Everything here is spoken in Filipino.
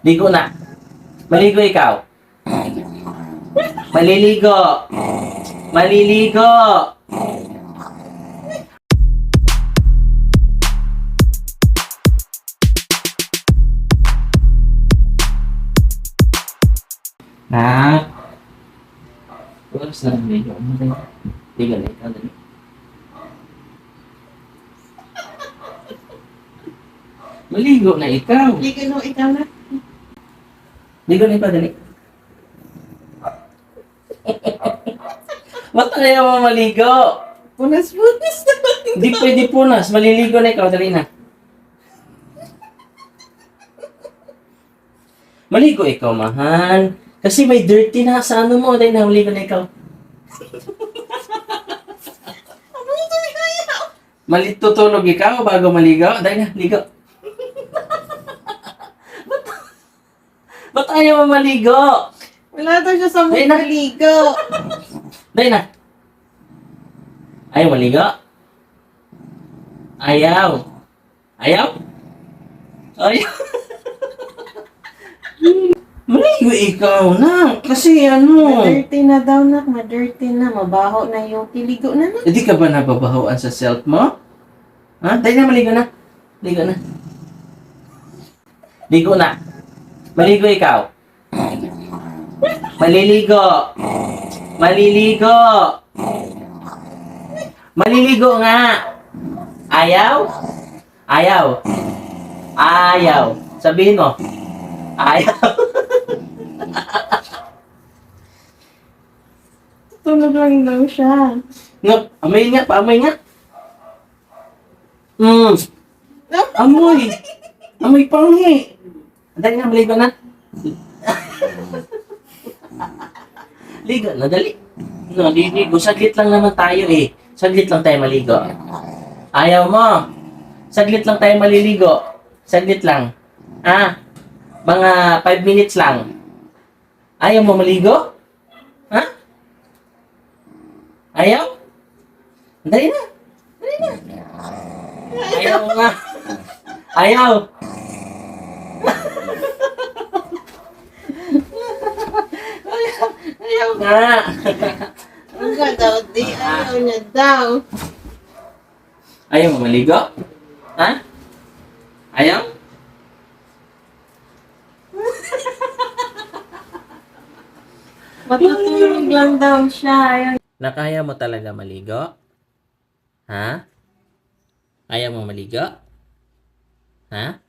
Ligo na. Maligo ikaw. Maliligo. Maliligo. Nak. Oras na maligo. Ligo na ikaw. Dali. Maligo na ikaw. Ligo no, ikaw na. Ligo na ikaw, dali. Ba't ayaw mo maligo? Punas-punas naman. Hindi pwede punas. Maliligo na ikaw, dali na. Maligo ikaw, mahal. Kasi may dirty na sa ano mo. Dali na, maligo na ikaw. Ano ito kaya? Tutulog ikaw bago maligo? Dali na, ligo. Ba't ayaw mo maligo? Wala daw siya sa Ay, na. maligo. Dali na. Ayaw maligo? Ayaw. Ayaw? Ayaw. Maligo ikaw na. Kasi ano. Ma-dirty na daw na. Ma-dirty na. Mabaho na yung piligo na na. Hindi ka ba nababahuan sa self mo? Ha? Dali na, maligo na. Ligo na. Ligo na. Maligo ikaw. Maliligo. Maliligo. Maliligo nga. Ayaw? Ayaw. Ayaw. Sabihin mo. Ayaw. Tulog lang daw siya. Nga, amoy nga, paamoy nga. Amoy. Amoy panghi. Dali na, maligo na. Ligo na, dali. No, liligo. Saglit lang naman tayo eh. Saglit lang tayo maligo. Ayaw mo. Saglit lang tayo maliligo. Saglit lang. Ah, mga 5 minutes lang. Ayaw mo maligo? Ha? Ayaw? Dali na. Dali na. Ayaw nga. Ayaw. Ayaw nga. Ang nga daw, di. Ayaw niya daw. Ayaw mo maligo? Ha? Ayaw? Matutulog lang daw siya. Ayaw. Nakaya mo talaga maligo? Ha? Ayaw mo maligo? Ha?